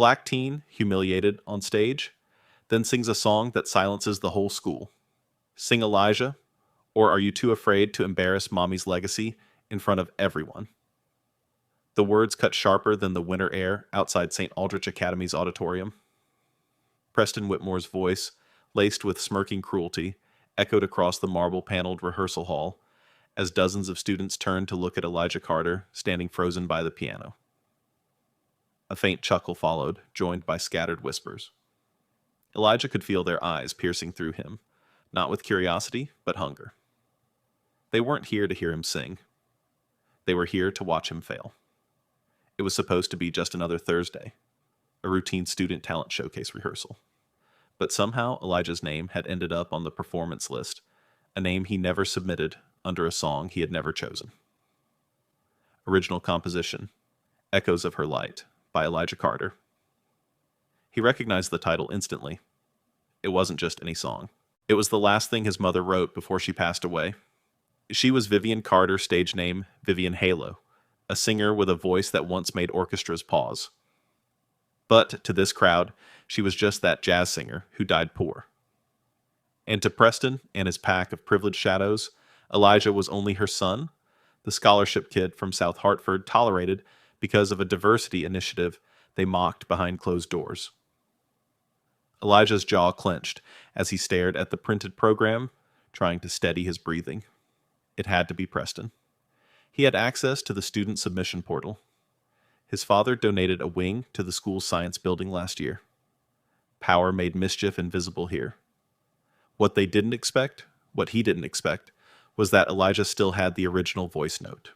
Black teen, humiliated, on stage, then sings a song that silences the whole school. Sing Elijah, or are you too afraid to embarrass mommy's legacy in front of everyone? The words cut sharper than the winter air outside St. Aldrich Academy's auditorium. Preston Whitmore's voice, laced with smirking cruelty, echoed across the marble-paneled rehearsal hall as dozens of students turned to look at Elijah Carter standing frozen by the piano. A faint chuckle followed, joined by scattered whispers. Elijah could feel their eyes piercing through him, not with curiosity, but hunger. They weren't here to hear him sing. They were here to watch him fail. It was supposed to be just another Thursday, a routine student talent showcase rehearsal. But somehow Elijah's name had ended up on the performance list, a name he never submitted under a song he had never chosen. Original composition, Echoes of Her Light, by Elijah Carter. He recognized the title instantly. It wasn't just any song. It was the last thing his mother wrote before she passed away. She was Vivian Carter, stage name Vivian Halo, a singer with a voice that once made orchestras pause. But to this crowd, she was just that jazz singer who died poor. And to Preston and his pack of privileged shadows, Elijah was only her son, the scholarship kid from South Hartford tolerated because of a diversity initiative they mocked behind closed doors. Elijah's jaw clenched as he stared at the printed program, trying to steady his breathing. It had to be Preston. He had access to the student submission portal. His father donated a wing to the school's science building last year. Power made mischief invisible here. What they didn't expect, what he didn't expect, was that Elijah still had the original voice note.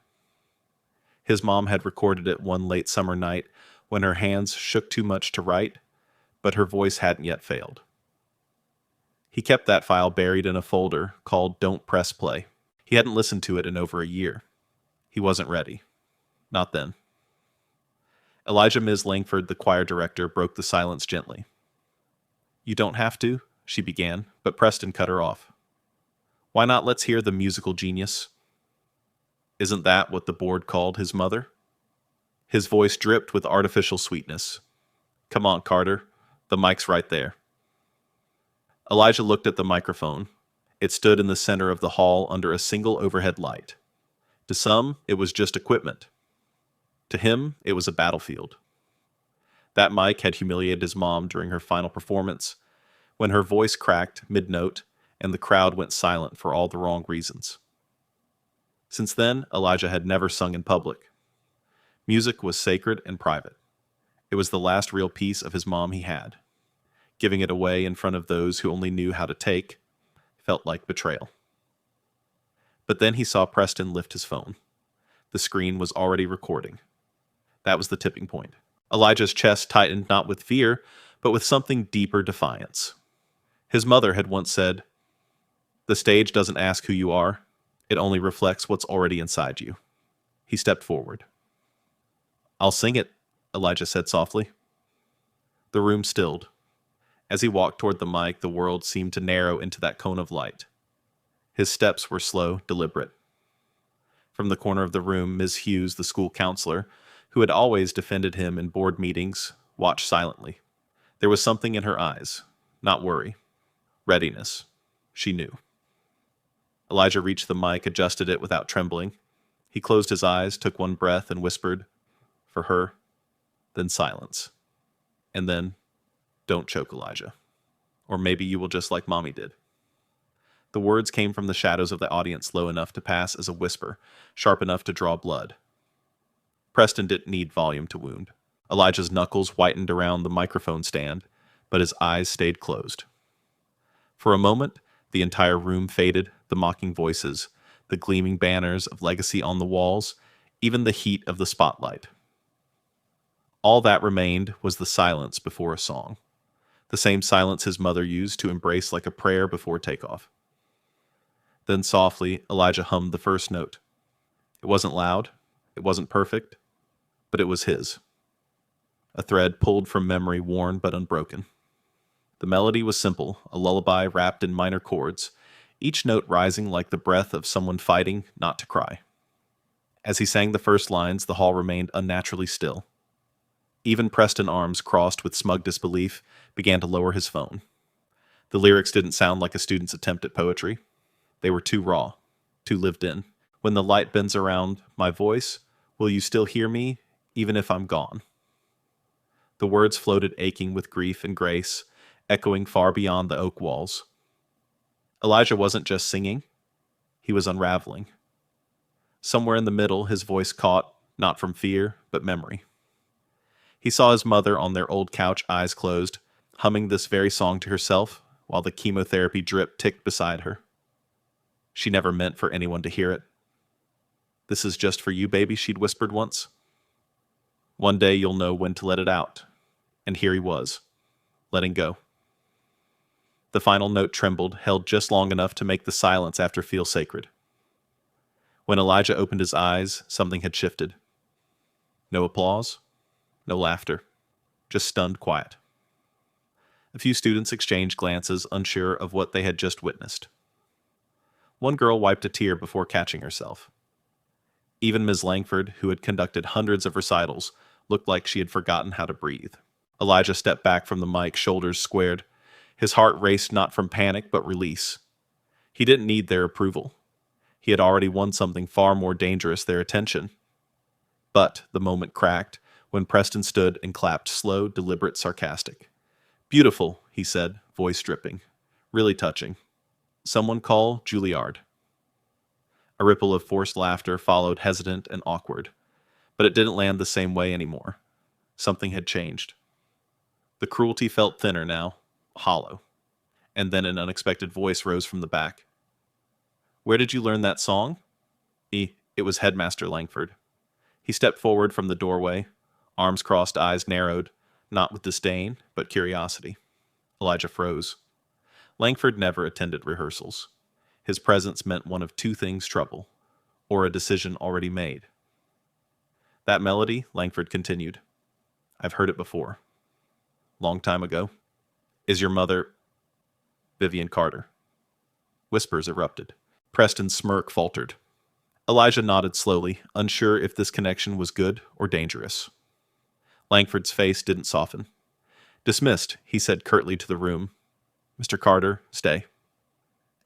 His mom had recorded it one late summer night when her hands shook too much to write, but her voice hadn't yet failed. He kept that file buried in a folder called Don't Press Play. He hadn't listened to it in over a year. He wasn't ready. Not then. Elijah Ms. Langford, the choir director, broke the silence gently. "You don't have to," she began, but Preston cut her off. "Why not let's hear the musical genius?" "Isn't that what the board called his mother?" His voice dripped with artificial sweetness. "Come on, Carter. The mic's right there." Elijah looked at the microphone. It stood in the center of the hall under a single overhead light. To some, it was just equipment. To him, it was a battlefield. That mic had humiliated his mom during her final performance, when her voice cracked mid-note and the crowd went silent for all the wrong reasons. Since then, Elijah had never sung in public. Music was sacred and private. It was the last real piece of his mom he had. Giving it away in front of those who only knew how to take felt like betrayal. But then he saw Preston lift his phone. The screen was already recording. That was the tipping point. Elijah's chest tightened not with fear, but with something deeper defiance. His mother had once said, "The stage doesn't ask who you are. It only reflects what's already inside you." He stepped forward. "I'll sing it," Elijah said softly. The room stilled. As he walked toward the mic, the world seemed to narrow into that cone of light. His steps were slow, deliberate. From the corner of the room, Ms. Hughes, the school counselor, who had always defended him in board meetings, watched silently. There was something in her eyes, not worry, readiness. She knew. Elijah reached the mic, adjusted it without trembling. He closed his eyes, took one breath, and whispered, "For her," then silence. And then, "Don't choke, Elijah. Or maybe you will just like Mommy did." The words came from the shadows of the audience, low enough to pass as a whisper, sharp enough to draw blood. Preston didn't need volume to wound. Elijah's knuckles whitened around the microphone stand, but his eyes stayed closed. For a moment, the entire room faded, the mocking voices, the gleaming banners of legacy on the walls, even the heat of the spotlight. All that remained was the silence before a song, the same silence his mother used to embrace like a prayer before takeoff. Then softly, Elijah hummed the first note. It wasn't loud, it wasn't perfect, but it was his. A thread pulled from memory, worn but unbroken. The melody was simple, a lullaby wrapped in minor chords, each note rising like the breath of someone fighting not to cry. As he sang the first lines, the hall remained unnaturally still. Even Preston, arms crossed with smug disbelief, began to lower his phone. The lyrics didn't sound like a student's attempt at poetry. They were too raw, too lived in. When the light bends around my voice, will you still hear me, even if I'm gone? The words floated aching with grief and grace, echoing far beyond the oak walls. Elijah wasn't just singing, he was unraveling. Somewhere in the middle, his voice caught, not from fear, but memory. He saw his mother on their old couch, eyes closed, humming this very song to herself, while the chemotherapy drip ticked beside her. She never meant for anyone to hear it. "This is just for you, baby," she'd whispered once. "One day you'll know when to let it out." And here he was, letting go. The final note trembled, held just long enough to make the silence after feel sacred. When Elijah opened his eyes, something had shifted. No applause, no laughter, just stunned quiet. A few students exchanged glances, unsure of what they had just witnessed. One girl wiped a tear before catching herself. Even Ms. Langford, who had conducted hundreds of recitals, looked like she had forgotten how to breathe. Elijah stepped back from the mic, shoulders squared. His heart raced not from panic, but release. He didn't need their approval. He had already won something far more dangerous, their attention. But the moment cracked when Preston stood and clapped, slow, deliberate, sarcastic. "Beautiful," he said, voice dripping. "Really touching. Someone call Juilliard." A ripple of forced laughter followed, hesitant and awkward. But it didn't land the same way anymore. Something had changed. The cruelty felt thinner now, hollow. And then an unexpected voice rose from the back. "Where did you learn that song?" It was Headmaster Langford. He stepped forward from the doorway, arms crossed, eyes narrowed, not with disdain, but curiosity. Elijah froze. Langford never attended rehearsals. His presence meant one of two things: trouble, or a decision already made. "That melody," Langford continued, "I've heard it before. Long time ago. Is your mother Vivian Carter?" Whispers erupted. Preston's smirk faltered. Elijah nodded slowly, unsure if this connection was good or dangerous. Langford's face didn't soften. "Dismissed," he said curtly to the room. "Mr. Carter, stay."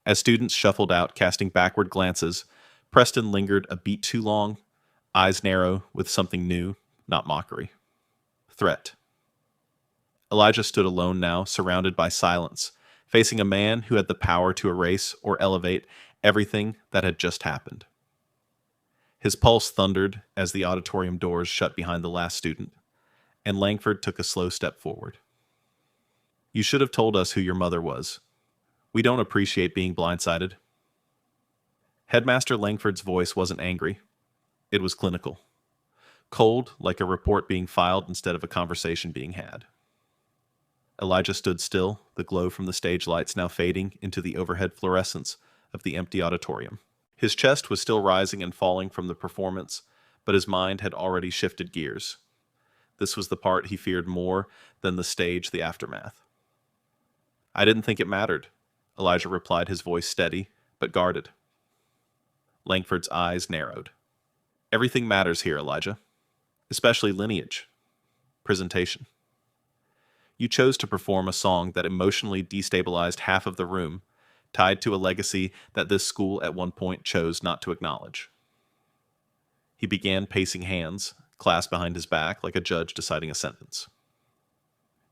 As students shuffled out, casting backward glances, Preston lingered a beat too long, eyes narrow with something new, not mockery. Threat. Elijah stood alone now, surrounded by silence, facing a man who had the power to erase or elevate everything that had just happened. His pulse thundered as the auditorium doors shut behind the last student, and Langford took a slow step forward. "You should have told us who your mother was. We don't appreciate being blindsided." Headmaster Langford's voice wasn't angry. It was clinical. Cold, like a report being filed instead of a conversation being had. Elijah stood still, the glow from the stage lights now fading into the overhead fluorescence of the empty auditorium. His chest was still rising and falling from the performance, but his mind had already shifted gears. This was the part he feared more than the stage, the aftermath. "I didn't think it mattered," Elijah replied, his voice steady, but guarded. Langford's eyes narrowed. "Everything matters here, Elijah. Especially lineage. Presentation. You chose to perform a song that emotionally destabilized half of the room, tied to a legacy that this school at one point chose not to acknowledge." He began pacing, hands clasped behind his back like a judge deciding a sentence.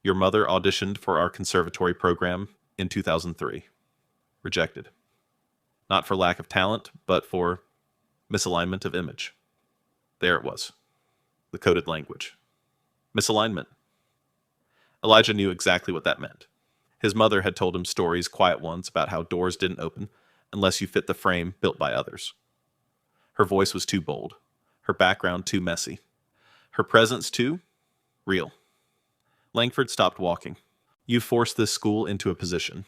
"Your mother auditioned for our conservatory program in 2003. Rejected. Not for lack of talent, but for misalignment of image." There it was. The coded language. Misalignment. Elijah knew exactly what that meant. His mother had told him stories, quiet ones, about how doors didn't open unless you fit the frame built by others. Her voice was too bold. Her background too messy. Her presence too real. Langford stopped walking. "You forced this school into a position."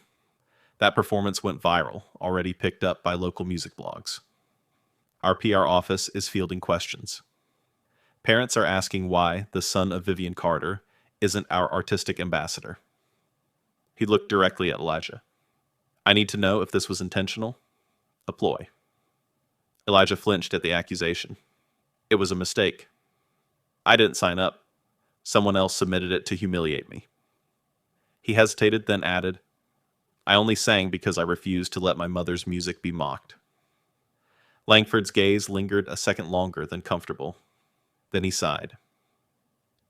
That performance went viral, already picked up by local music blogs. Our PR office is fielding questions. Parents are asking why the son of Vivian Carter isn't our artistic ambassador. He looked directly at Elijah. "I need to know if this was intentional, a ploy." Elijah flinched at the accusation. "It was a mistake. I didn't sign up. Someone else submitted it to humiliate me. He hesitated, then added, I only sang because I refused to let my mother's music be mocked. Langford's gaze lingered a second longer than comfortable. Then he sighed.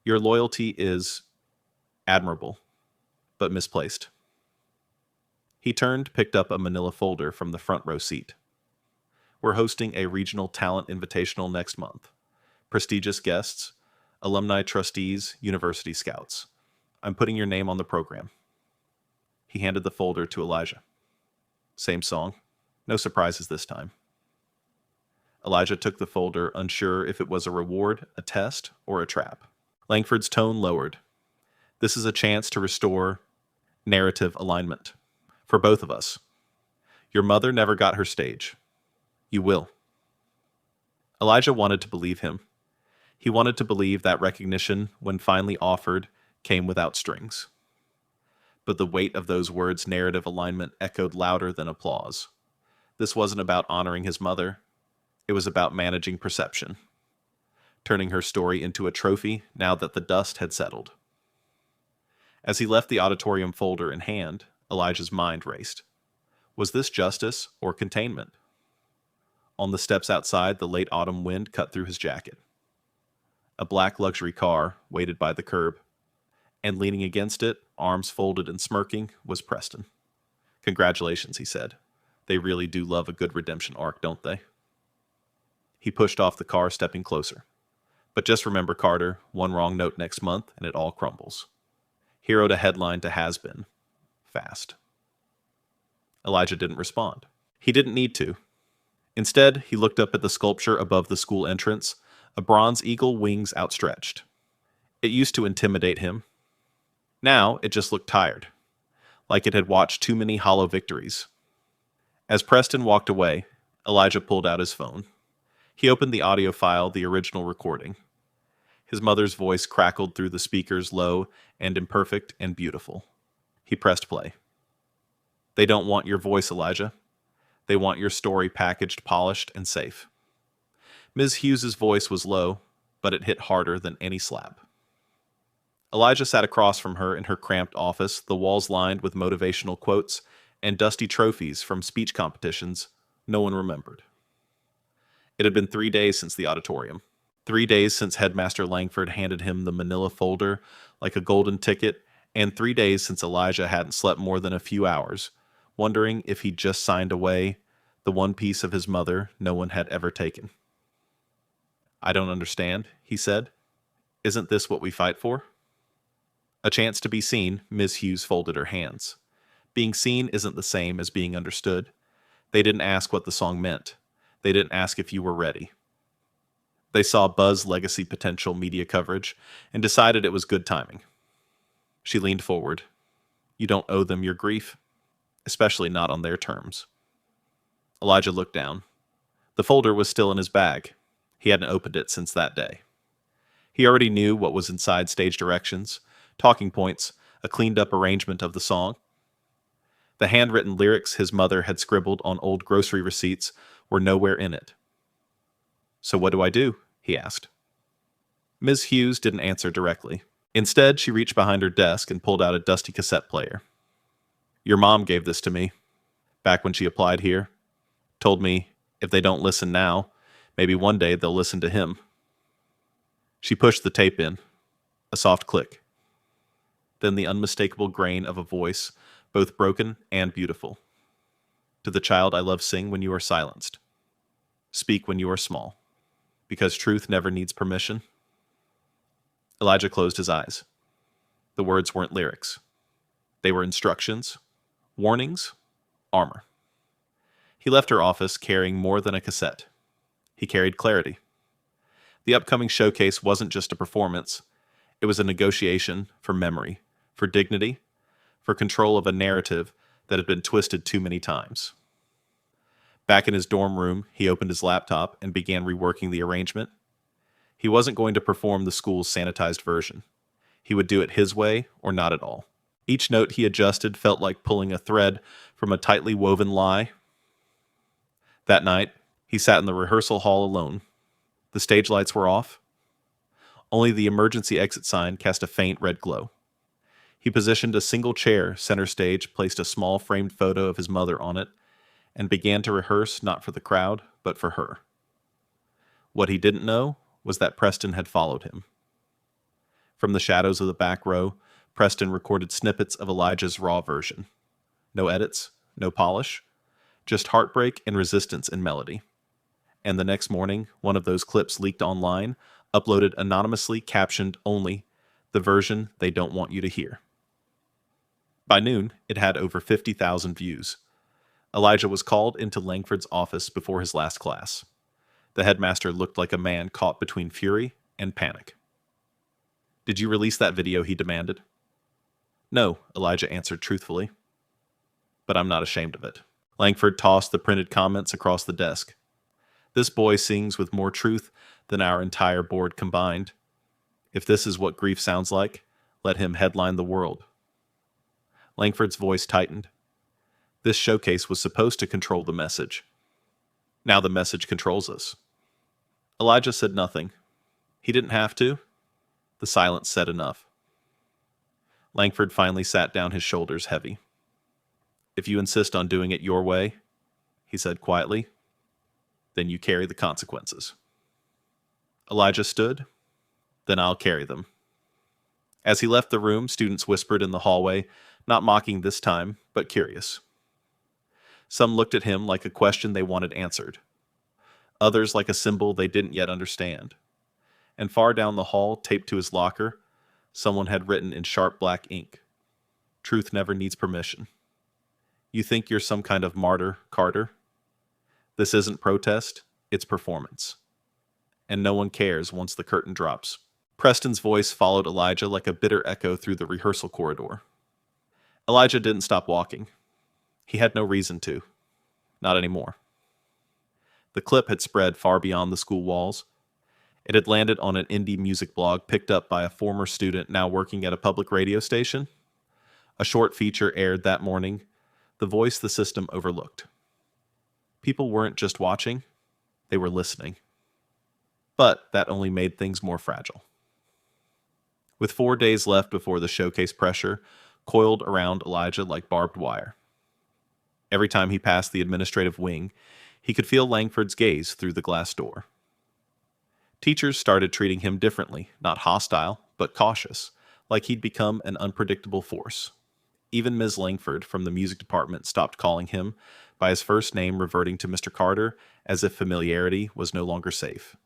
Your loyalty is admirable, but misplaced. He turned, picked up a manila folder from the front row seat. We're hosting a regional talent invitational next month. Prestigious guests, alumni trustees, university scouts. I'm putting your name on the program. He handed the folder to Elijah. Same song. No surprises this time. Elijah took the folder, unsure if it was a reward, a test, or a trap. Langford's tone lowered. This is a chance to restore narrative alignment. For both of us. Your mother never got her stage. You will. Elijah wanted to believe him. He wanted to believe that recognition, when finally offered, came without strings. But the weight of those words' narrative alignment echoed louder than applause. This wasn't about honoring his mother. It was about managing perception, turning her story into a trophy now that the dust had settled. As he left the auditorium folder in hand, Elijah's mind raced. Was this justice or containment? On the steps outside, the late autumn wind cut through his jacket. A black luxury car waited by the curb, and leaning against it, arms folded and smirking, was Preston. Congratulations, he said. They really do love a good redemption arc, don't they? He pushed off the car, stepping closer. But just remember, Carter, one wrong note next month, and it all crumbles. Heroed a headline to has-been. Fast. Elijah didn't respond. He didn't need to. Instead, he looked up at the sculpture above the school entrance, a bronze eagle, wings outstretched. It used to intimidate him. Now, it just looked tired, like it had watched too many hollow victories. As Preston walked away, Elijah pulled out his phone. He opened the audio file, the original recording. His mother's voice crackled through the speakers, low and imperfect and beautiful. He pressed play. They don't want your voice, Elijah. They want your story packaged, polished, and safe. Ms. Hughes's voice was low, but it hit harder than any slap. Elijah sat across from her in her cramped office, the walls lined with motivational quotes and dusty trophies from speech competitions no one remembered. It had been 3 days since the auditorium. 3 days since Headmaster Langford handed him the manila folder like a golden ticket, and 3 days since Elijah hadn't slept more than a few hours, wondering if he'd just signed away the one piece of his mother no one had ever taken. I don't understand, he said. Isn't this what we fight for? A chance to be seen, Ms. Hughes folded her hands. Being seen isn't the same as being understood. They didn't ask what the song meant. They didn't ask if you were ready. They saw Buzz's legacy potential media coverage and decided it was good timing. She leaned forward. You don't owe them your grief, especially not on their terms. Elijah looked down. The folder was still in his bag. He hadn't opened it since that day. He already knew what was inside stage directions, talking points, a cleaned-up arrangement of the song. The handwritten lyrics his mother had scribbled on old grocery receipts were nowhere in it. So what do I do? He asked. Ms. Hughes didn't answer directly. Instead, she reached behind her desk and pulled out a dusty cassette player. Your mom gave this to me, back when she applied here. Told me, if they don't listen now, maybe one day they'll listen to him. She pushed the tape in. A soft click. Then the unmistakable grain of a voice, both broken and beautiful. To the child I love, sing when you are silenced. Speak when you are small. Because truth never needs permission. Elijah closed his eyes. The words weren't lyrics. They were instructions, warnings, armor. He left her office carrying more than a cassette. He carried clarity. The upcoming showcase wasn't just a performance. It was a negotiation for memory, for dignity, for control of a narrative that had been twisted too many times. Back in his dorm room, he opened his laptop and began reworking the arrangement. He wasn't going to perform the school's sanitized version. He would do it his way or not at all. Each note he adjusted felt like pulling a thread from a tightly woven lie. That night, he sat in the rehearsal hall alone. The stage lights were off. Only the emergency exit sign cast a faint red glow. He positioned a single chair center stage, placed a small framed photo of his mother on it, and began to rehearse not for the crowd, but for her. What he didn't know was that Preston had followed him. From the shadows of the back row, Preston recorded snippets of Elijah's raw version. No edits, no polish, just heartbreak and resistance in melody. And the next morning, one of those clips leaked online, uploaded anonymously, captioned only, "The version they don't want you to hear." By noon, it had over 50,000 views. Elijah was called into Langford's office before his last class. The headmaster looked like a man caught between fury and panic. "Did you release that video?" he demanded. "No," Elijah answered truthfully. "But I'm not ashamed of it." Langford tossed the printed comments across the desk. "This boy sings with more truth than our entire board combined. If this is what grief sounds like, let him headline the world." Langford's voice tightened. This showcase was supposed to control the message. Now the message controls us. Elijah said nothing. He didn't have to. The silence said enough. Langford finally sat down, his shoulders heavy. "If you insist on doing it your way," he said quietly, "then you carry the consequences." Elijah stood. "Then I'll carry them." As he left the room, students whispered in the hallway, not mocking this time, but curious. Some looked at him like a question they wanted answered. Others like a symbol they didn't yet understand. And far down the hall, taped to his locker, someone had written in sharp black ink, "Truth never needs permission. You think you're some kind of martyr, Carter? This isn't protest, it's performance. And no one cares once the curtain drops." Preston's voice followed Elijah like a bitter echo through the rehearsal corridor. Elijah didn't stop walking. He had no reason to. Not anymore. The clip had spread far beyond the school walls. It had landed on an indie music blog picked up by a former student now working at a public radio station. A short feature aired that morning, the voice the system overlooked. People weren't just watching, they were listening. But that only made things more fragile. With 4 days left before the showcase, pressure coiled around Elijah like barbed wire. Every time he passed the administrative wing, he could feel Langford's gaze through the glass door. Teachers started treating him differently, not hostile, but cautious, like he'd become an unpredictable force. Even Ms. Langford from the music department stopped calling him by his first name, reverting to Mr. Carter, as if familiarity was no longer safe.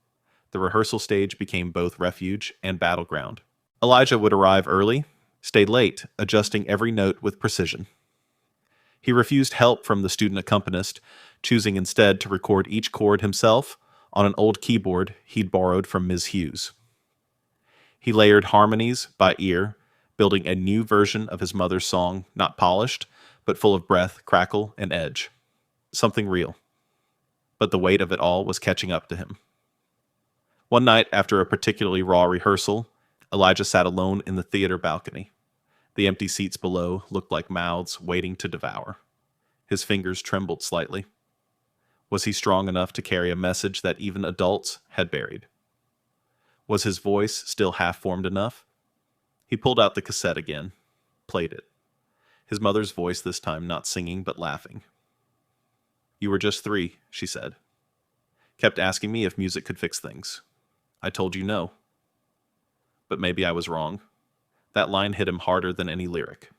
The rehearsal stage became both refuge and battleground. Elijah would arrive early, stay late, adjusting every note with precision. He refused help from the student accompanist, choosing instead to record each chord himself on an old keyboard he'd borrowed from Ms. Hughes. He layered harmonies by ear, building a new version of his mother's song, not polished, but full of breath, crackle, and edge. Something real. But the weight of it all was catching up to him. One night, after a particularly raw rehearsal, Elijah sat alone in the theater balcony. The empty seats below looked like mouths waiting to devour. His fingers trembled slightly. Was he strong enough to carry a message that even adults had buried? Was his voice still half-formed enough? He pulled out the cassette again, played it. His mother's voice this time not singing but laughing. "You were just 3, she said. Kept asking me if music could fix things. I told you no. But maybe I was wrong." That line hit him harder than any lyric.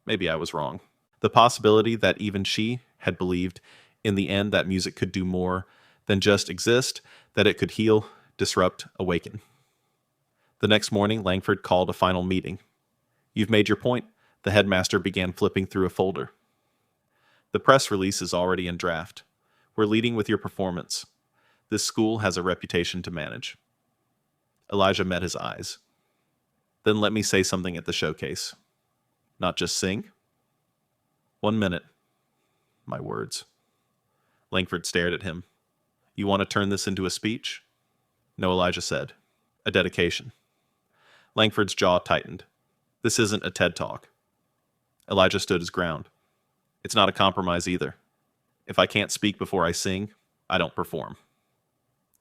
Maybe I was wrong. The possibility that even she had believed in the end that music could do more than just exist, that it could heal, disrupt, awaken. The next morning, Langford called a final meeting. "You've made your point," the headmaster began flipping through a folder. "The press release is already in draft. We're leading with your performance. This school has a reputation to manage." Elijah met his eyes. "Then let me say something at the showcase. Not just sing?" "1 minute." My words. Langford stared at him. "You want to turn this into a speech?" "No," Elijah said. "A dedication." Langford's jaw tightened. "This isn't a TED Talk." Elijah stood his ground. "It's not a compromise either. If I can't speak before I sing, I don't perform."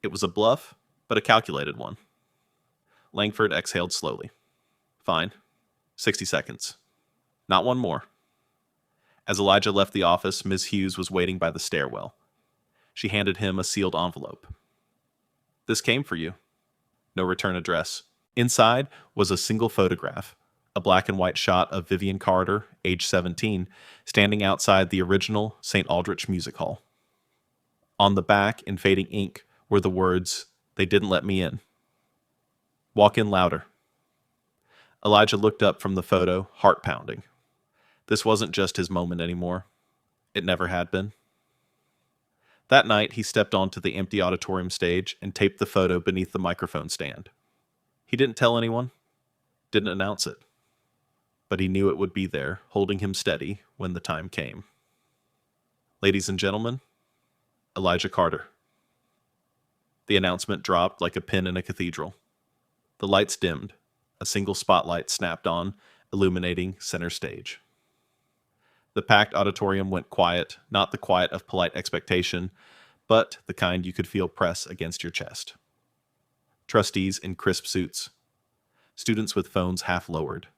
It was a bluff, but a calculated one. Langford exhaled slowly. Fine. 60 seconds. Not one more. As Elijah left the office, Ms. Hughes was waiting by the stairwell. She handed him a sealed envelope. This came for you. No return address. Inside was a single photograph, a black and white shot of Vivian Carter, age 17, standing outside the original St. Aldrich Music Hall. On the back, in fading ink, were the words, "They didn't let me in." Walk in louder. Elijah looked up from the photo, heart pounding. This wasn't just his moment anymore. It never had been. That night, he stepped onto the empty auditorium stage and taped the photo beneath the microphone stand. He didn't tell anyone, didn't announce it, but he knew it would be there, holding him steady when the time came. Ladies and gentlemen, Elijah Carter. The announcement dropped like a pin in a cathedral. The lights dimmed. A single spotlight snapped on, illuminating center stage. The packed auditorium went quiet, not the quiet of polite expectation, but the kind you could feel press against your chest. Trustees in crisp suits. Students with phones half lowered.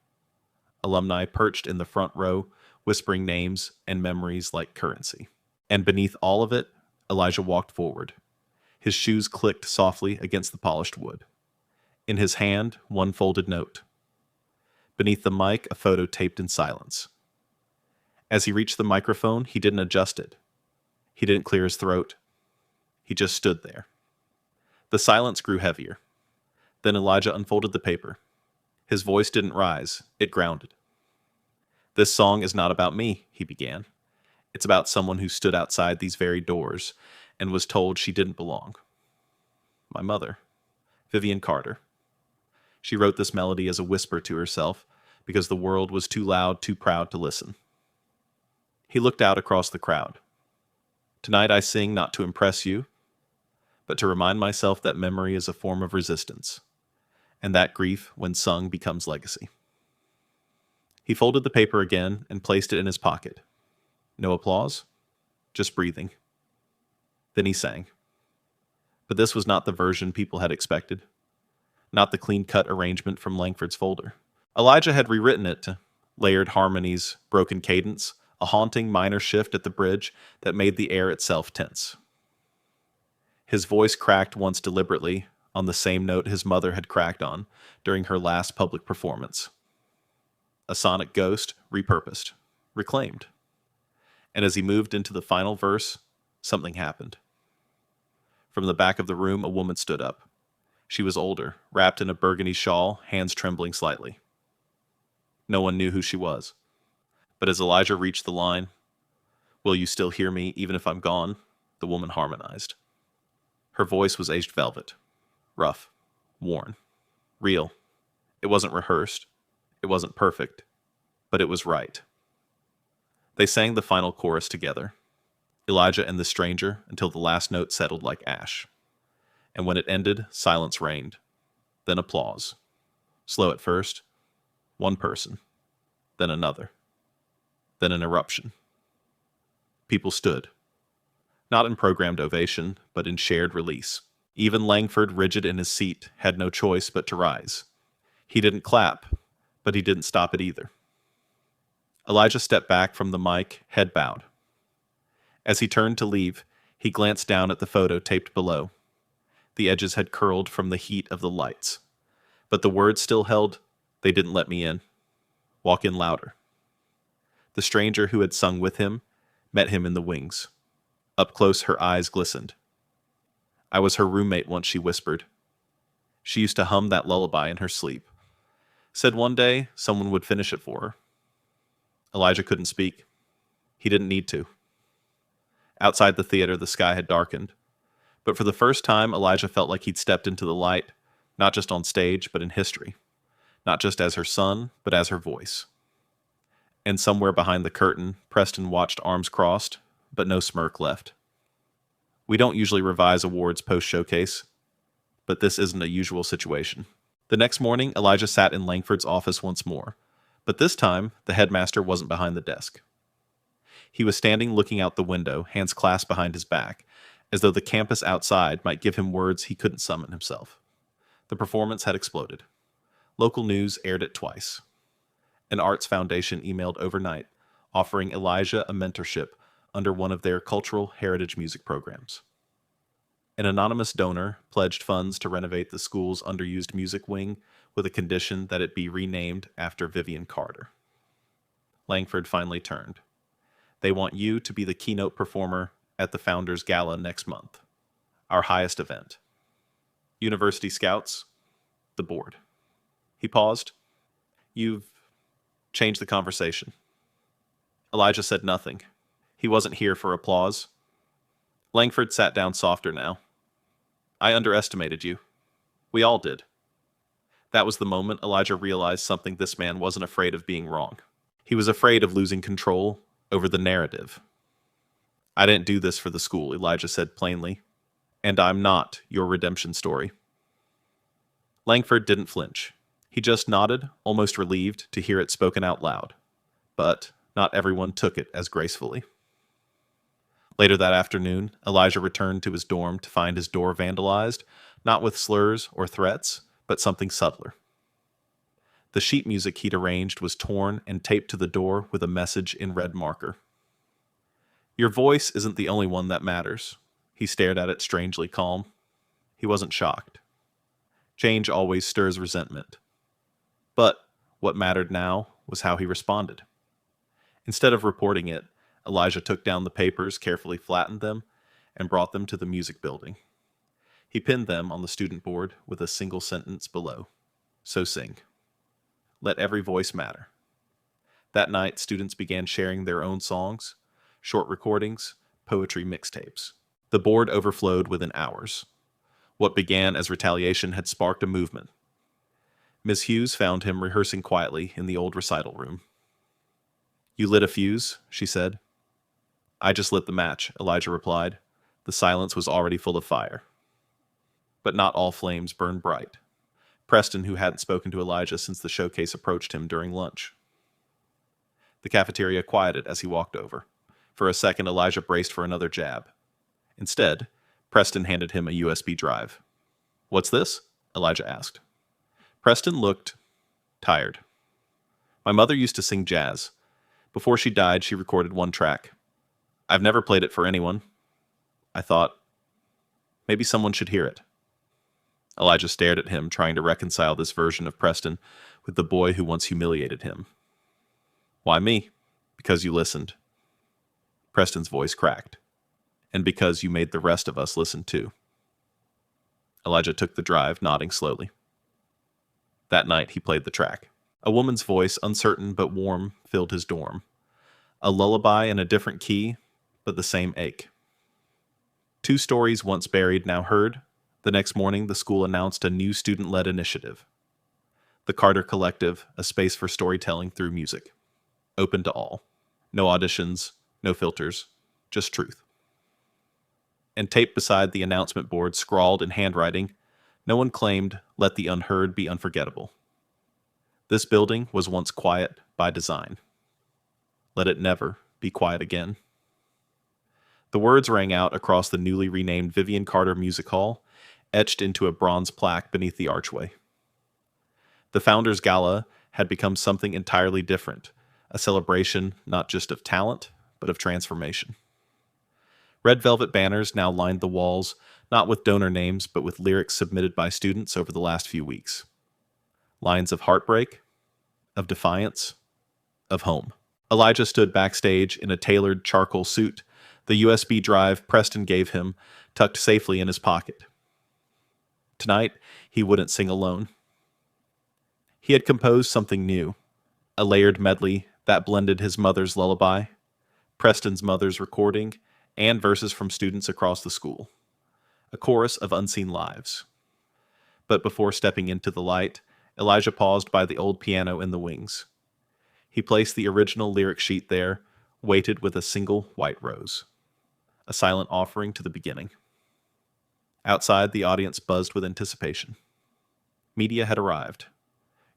Alumni perched in the front row, whispering names and memories like currency. And beneath all of it, Elijah walked forward. His shoes clicked softly against the polished wood. In his hand, one folded note. Beneath the mic, a photo taped in silence. As he reached the microphone, he didn't adjust it. He didn't clear his throat. He just stood there. The silence grew heavier. Then Elijah unfolded the paper. His voice didn't rise, it grounded. "This song is not about me," he began. "It's about someone who stood outside these very doors and was told she didn't belong. My mother, Vivian Carter. She wrote this melody as a whisper to herself because the world was too loud, too proud to listen." He looked out across the crowd. "Tonight I sing not to impress you, but to remind myself that memory is a form of resistance, and that grief, when sung, becomes legacy." He folded the paper again and placed it in his pocket. No applause, just breathing. Then he sang. But this was not the version people had expected. Not the clean-cut arrangement from Langford's folder. Elijah had rewritten it to layered harmonies, broken cadence, a haunting minor shift at the bridge that made the air itself tense. His voice cracked once deliberately, on the same note his mother had cracked on during her last public performance. A sonic ghost, repurposed, reclaimed. And as he moved into the final verse, something happened. From the back of the room, a woman stood up. She was older, wrapped in a burgundy shawl, hands trembling slightly. No one knew who she was. But as Elijah reached the line, "Will you still hear me even if I'm gone?" the woman harmonized. Her voice was aged velvet. Rough. Worn. Real. It wasn't rehearsed. It wasn't perfect. But it was right. They sang the final chorus together. Elijah and the stranger until the last note settled like ash. And when it ended, silence reigned. Then applause. Slow at first. One person. Then another. Then an eruption. People stood. Not in programmed ovation, but in shared release. Even Langford, rigid in his seat, had no choice but to rise. He didn't clap, but he didn't stop it either. Elijah stepped back from the mic, head bowed. As he turned to leave, he glanced down at the photo taped below. The edges had curled from the heat of the lights, but the words still held, "They didn't let me in. Walk in louder." The stranger who had sung with him met him in the wings. Up close, her eyes glistened. "I was her roommate once," she whispered. She used to hum that lullaby in her sleep. Said one day someone would finish it for her. Elijah couldn't speak. He didn't need to. Outside the theater, the sky had darkened. But for the first time, Elijah felt like he'd stepped into the light, not just on stage, but in history. Not just as her son, but as her voice. And somewhere behind the curtain, Preston watched arms crossed, but no smirk left. We don't usually revise awards post-showcase, but this isn't a usual situation. The next morning, Elijah sat in Langford's office once more, but this time, the headmaster wasn't behind the desk. He was standing looking out the window, hands clasped behind his back, as though the campus outside might give him words he couldn't summon himself. The performance had exploded. Local news aired it twice. An arts foundation emailed overnight, offering Elijah a mentorship under one of their cultural heritage music programs. An anonymous donor pledged funds to renovate the school's underused music wing with a condition that it be renamed after Vivian Carter. Langford finally turned. They want you to be the keynote performer at the Founders Gala next month, our highest event. University Scouts, the board. He paused. You've changed the conversation. Elijah said nothing. He wasn't here for applause. Langford sat down softer now. I underestimated you. We all did. That was the moment Elijah realized something this man wasn't afraid of being wrong. He was afraid of losing control over the narrative. I didn't do this for the school, Elijah said plainly. And I'm not your redemption story. Langford didn't flinch. He just nodded, almost relieved to hear it spoken out loud. But not everyone took it as gracefully. Later that afternoon, Elijah returned to his dorm to find his door vandalized, not with slurs or threats, but something subtler. The sheet music he'd arranged was torn and taped to the door with a message in red marker. Your voice isn't the only one that matters. He stared at it strangely calm. He wasn't shocked. Change always stirs resentment. But what mattered now was how he responded. Instead of reporting it, Elijah took down the papers, carefully flattened them, and brought them to the music building. He pinned them on the student board with a single sentence below. So sing. Let every voice matter. That night, students began sharing their own songs, short recordings, poetry mixtapes. The board overflowed within hours. What began as retaliation had sparked a movement. Ms. Hughes found him rehearsing quietly in the old recital room. You lit a fuse, she said. I just lit the match, Elijah replied. The silence was already full of fire. But not all flames burned bright. Preston, who hadn't spoken to Elijah since the showcase, approached him during lunch. The cafeteria quieted as he walked over. For a second, Elijah braced for another jab. Instead, Preston handed him a USB drive. What's this? Elijah asked. Preston looked tired. My mother used to sing jazz. Before she died, she recorded one track. I've never played it for anyone. I thought, maybe someone should hear it. Elijah stared at him, trying to reconcile this version of Preston with the boy who once humiliated him. Why me? Because you listened. Preston's voice cracked. And because you made the rest of us listen too. Elijah took the drive, nodding slowly. That night, he played the track. A woman's voice, uncertain but warm, filled his dorm. A lullaby in a different key, but the same ache. Two stories once buried, now heard. The next morning, the school announced a new student-led initiative. The Carter Collective, a space for storytelling through music. Open to all. No auditions, no filters, just truth. And taped beside the announcement board, scrawled in handwriting, no one claimed, let the unheard be unforgettable. This building was once quiet by design. Let it never be quiet again. The words rang out across the newly renamed Vivian Carter Music Hall, etched into a bronze plaque beneath the archway. The Founders Gala had become something entirely different, a celebration not just of talent, but of transformation. Red velvet banners now lined the walls, not with donor names, but with lyrics submitted by students over the last few weeks. Lines of heartbreak, of defiance, of home. Elijah stood backstage in a tailored charcoal suit, the USB drive Preston gave him tucked safely in his pocket. Tonight, he wouldn't sing alone. He had composed something new, a layered medley that blended his mother's lullaby, Preston's mother's recording, and verses from students across the school. A chorus of unseen lives. But before stepping into the light, Elijah paused by the old piano in the wings. He placed the original lyric sheet there, weighted with a single white rose. A silent offering to the beginning. Outside, the audience buzzed with anticipation. Media had arrived.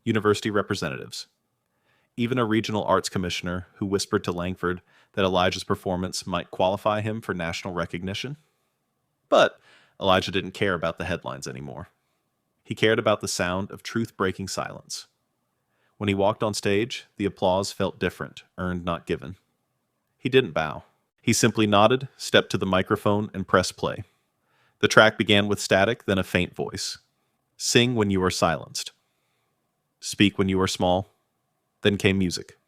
University representatives. Even a regional arts commissioner who whispered to Langford that Elijah's performance might qualify him for national recognition. But Elijah didn't care about the headlines anymore. He cared about the sound of truth breaking silence. When he walked on stage, the applause felt different, earned not given. He didn't bow. He simply nodded, stepped to the microphone, and pressed play. The track began with static, then a faint voice. Sing when you are silenced. Speak when you are small. Then came music.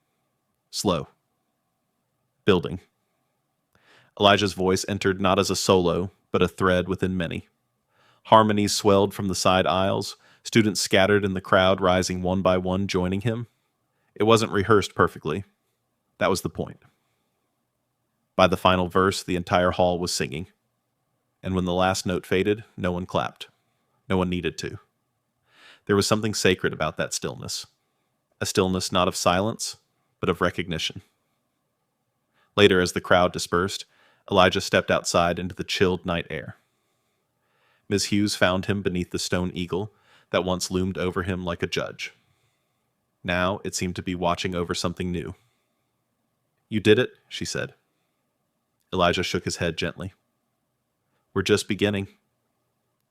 Slow. Building. Elijah's voice entered not as a solo, but a thread within many. Harmonies swelled from the side aisles, students scattered in the crowd rising one by one, joining him. It wasn't rehearsed perfectly. That was the point. By the final verse, the entire hall was singing. And when the last note faded, no one clapped. No one needed to. There was something sacred about that stillness. A stillness not of silence, but of recognition. Later, as the crowd dispersed, Elijah stepped outside into the chilled night air. Ms. Hughes found him beneath the stone eagle that once loomed over him like a judge. Now it seemed to be watching over something new. "You did it," she said. Elijah shook his head gently. "We're just beginning."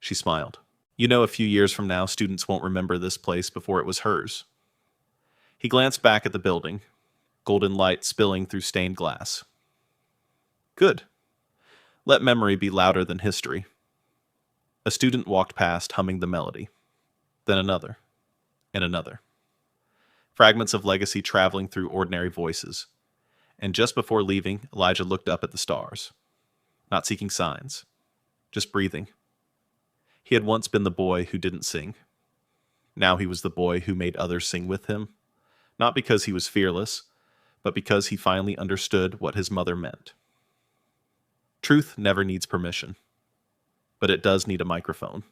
She smiled. "You know, a few years from now, students won't remember this place before it was hers." He glanced back at the building, golden light spilling through stained glass. "Good. Let memory be louder than history." A student walked past, humming the melody. Then another, and another. Fragments of legacy traveling through ordinary voices. And just before leaving, Elijah looked up at the stars. Not seeking signs, just breathing. He had once been the boy who didn't sing. Now he was the boy who made others sing with him, not because he was fearless, but because he finally understood what his mother meant. Truth never needs permission, but it does need a microphone.